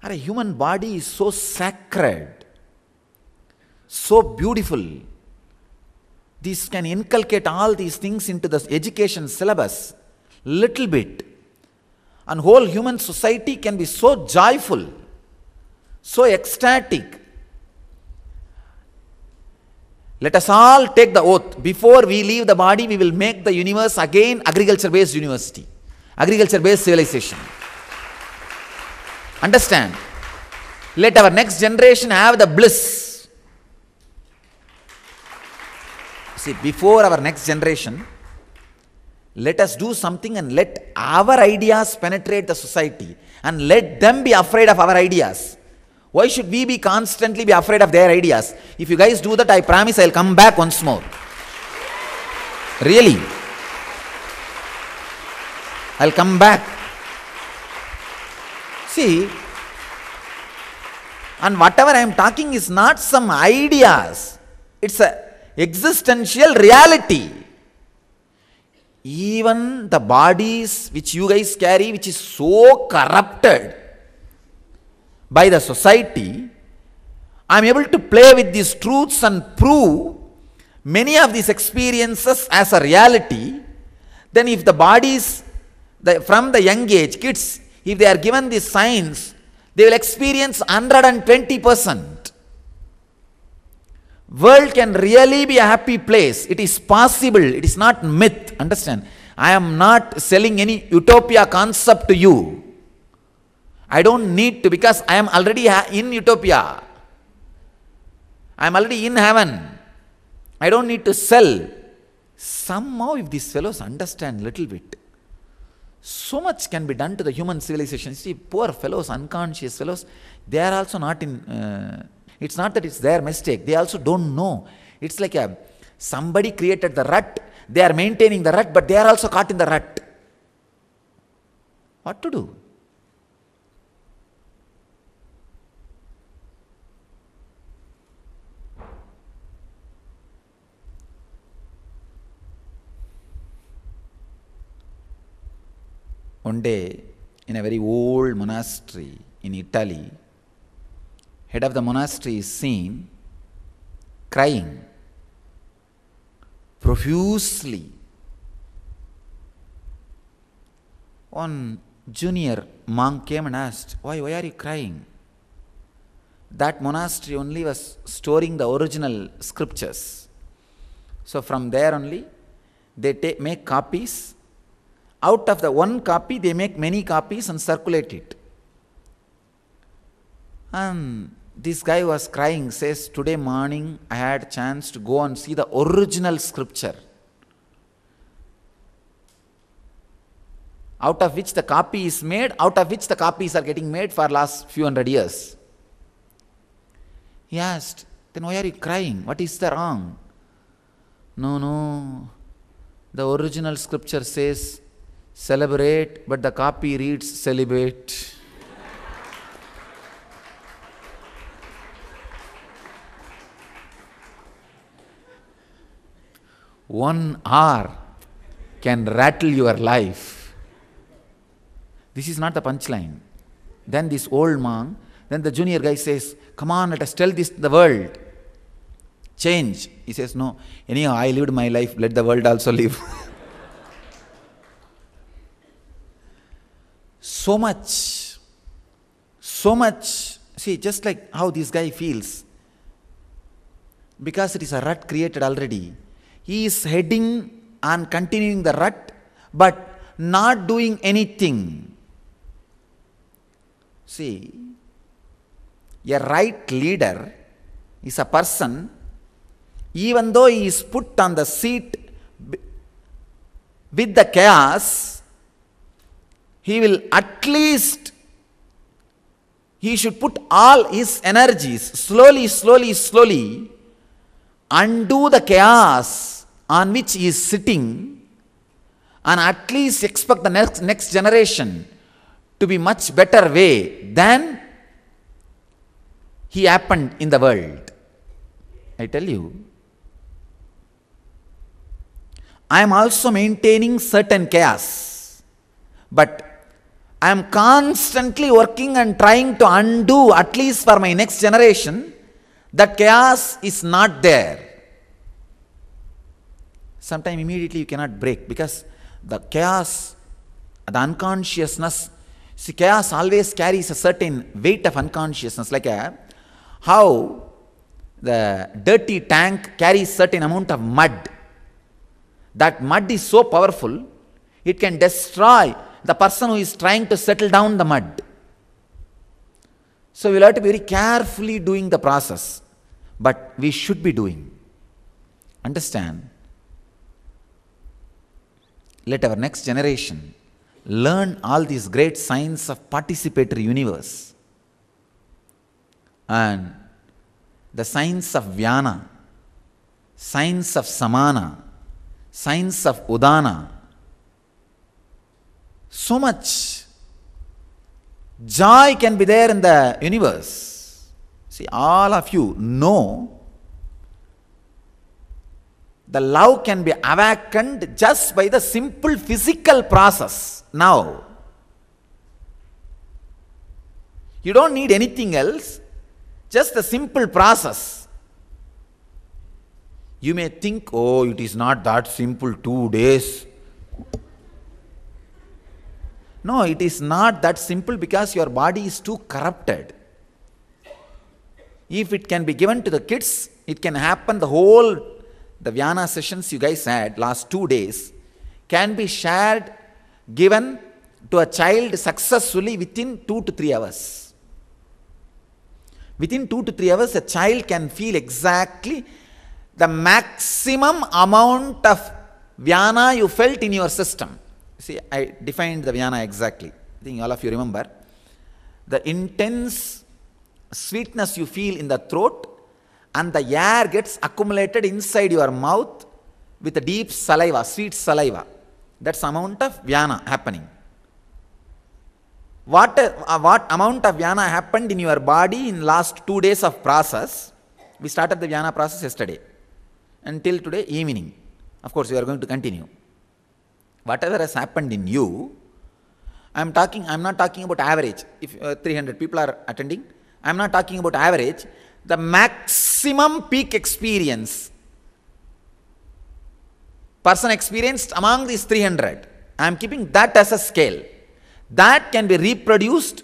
Our human body is so sacred, so beautiful. This can inculcate all these things into the education syllabus, little bit. And whole human society can be so joyful, so ecstatic. Let us all take the oath. Before we leave the body, we will make the universe again agriculture-based university, agriculture-based civilization. Understand? Let our next generation have the bliss. See, before our next generation, let us do something and let our ideas penetrate the society and let them be afraid of our ideas. Why should we constantly be afraid of their ideas? If you guys do that, I promise I'll come back once more. Really. I'll come back. See, and whatever I am talking is not some ideas. It's an existential reality. Even the bodies which you guys carry, which is so corrupted by the society, I am able to play with these truths and prove many of these experiences as a reality. Then if the bodies, from the young age, kids, if they are given these signs, they will experience 120%. World can really be a happy place. It is possible. It is not myth. Understand? I am not selling any utopia concept to you. I don't need to, because I am already in utopia. I am already in heaven. I don't need to sell. Somehow if these fellows understand little bit, so much can be done to the human civilization. See, poor fellows, unconscious fellows, they are also not in, it's not that it's their mistake. They also don't know. It's like somebody created the rut. They are maintaining the rut, but they are also caught in the rut. What to do? One day, in a very old monastery in Italy, head of the monastery is seen crying profusely. One junior monk came and asked, why are you crying? That monastery only was storing the original scriptures. So from there only, they make copies. Out of the one copy, they make many copies and circulate it. And this guy was crying, says, today morning I had a chance to go and see the original scripture, out of which the copy is made, out of which the copies are getting made for last few hundred years. He asked, then why are you crying? What is the wrong? No, the original scripture says, celebrate, but the copy reads celibate. One hour can rattle your life. This is not the punchline. Then this old monk, then the junior guy says, come on, let us tell this to the world. Change. He says, no, anyhow, I lived my life, let the world also live. So much, see, just like how this guy feels, because it is a rut created already, he is heading and continuing the rut, but not doing anything. See, a right leader is a person, even though he is put on the seat with the chaos, he will at least, he should put all his energies, slowly, undo the chaos on which he is sitting, and at least expect the next generation to be much better way than he happened in the world. I tell you, I am also maintaining certain chaos, but I am constantly working and trying to undo, at least for my next generation, that chaos is not there. Sometimes immediately you cannot break, because the chaos, the unconsciousness, see, chaos always carries a certain weight of unconsciousness, like how the dirty tank carries certain amount of mud. That mud is so powerful, it can destroy the person who is trying to settle down the mud. So we will have to be very carefully doing the process, but we should be doing. Understand? Let our next generation learn all these great science of participatory universe and the science of Vyana, science of Samana, science of Udana. So much joy can be there in the universe. See, all of you know the love can be awakened just by the simple physical process. Now, you don't need anything else, just the simple process. You may think, oh, it is not that simple, 2 days. No, it is not that simple, because your body is too corrupted. If it can be given to the kids, it can happen. The Vyana sessions you guys had last 2 days can be shared, given to a child successfully within 2 to 3 hours. Within 2 to 3 hours, a child can feel exactly the maximum amount of Vyana you felt in your system. See, I defined the Vyana exactly. I think all of you remember. The intense sweetness you feel in the throat, and the air gets accumulated inside your mouth with a deep saliva, sweet saliva. That's the amount of Vyana happening. What amount of Vyana happened in your body in last 2 days of process? We started the Vyana process yesterday until today evening. Of course, we are going to continue. Whatever has happened in you, I'm not talking about average. If 300 people are attending, I'm not talking about average. The maximum peak experience person experienced among these 300, I am keeping that as a scale. That can be reproduced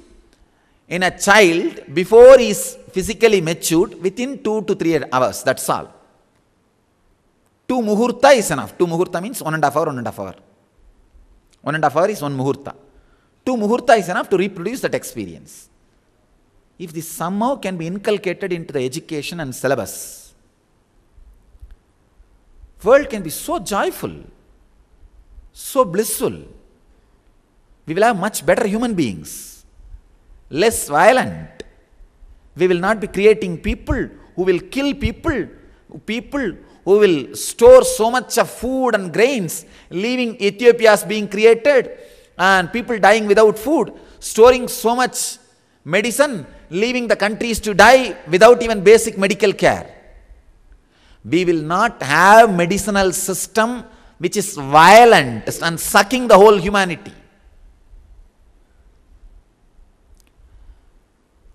in a child before he is physically matured within 2 to 3 hours. That's all. 2 muhurta is enough. 2 muhurta means 1.5 hour, 1.5 hour. 1.5 hour is 1 muhurta. 2 muhurta is enough to reproduce that experience. If this somehow can be inculcated into the education and syllabus, world can be so joyful, so blissful. We will have much better human beings, less violent. We will not be creating people who will kill people who will store so much of food and grains, leaving Ethiopia's being created, and people dying without food, storing so much medicine, leaving the countries to die without even basic medical care. We will not have medicinal system which is violent and sucking the whole humanity.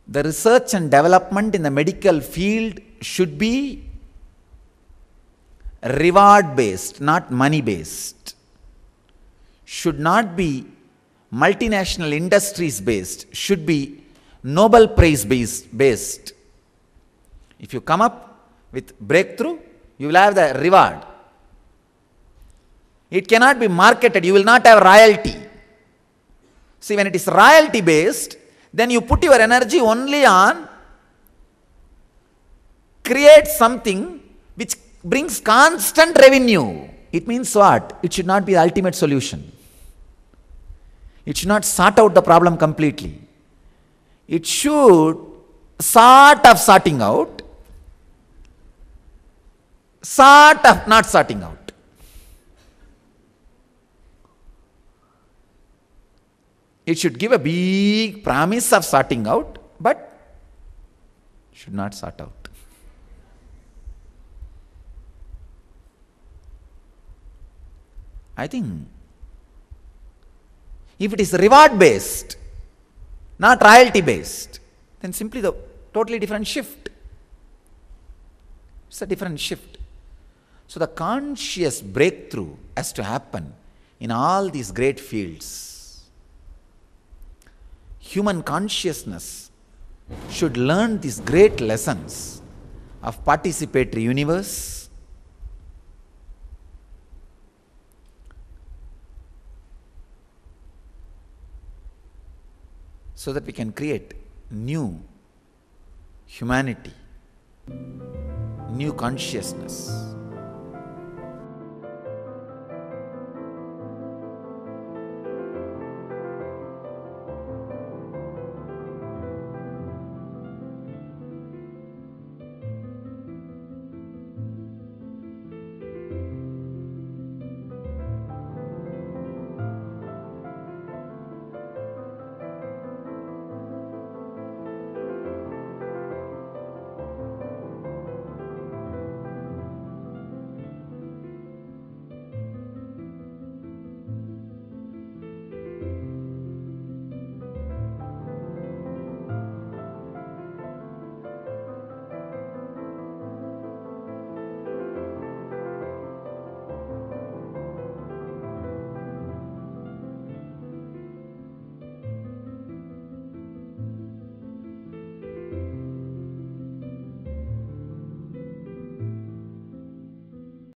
The research and development in the medical field should be reward based, not money based. Should not be multinational industries based, should be Nobel Prize based. If you come up with breakthrough, you will have the reward. It cannot be marketed, you will not have royalty. See, when it is royalty based, then you put your energy only on create something which brings constant revenue. It means what? It should not be the ultimate solution. It should not sort out the problem completely. It should sort of sorting out, sort of not sorting out. It should give a big promise of sorting out, but should not sort out. I think If it is reward based, not royalty based, then simply the totally different shift. It's a different shift. So the conscious breakthrough has to happen in all these great fields. Human consciousness should learn these great lessons of participatory universe, so that we can create new humanity, new consciousness.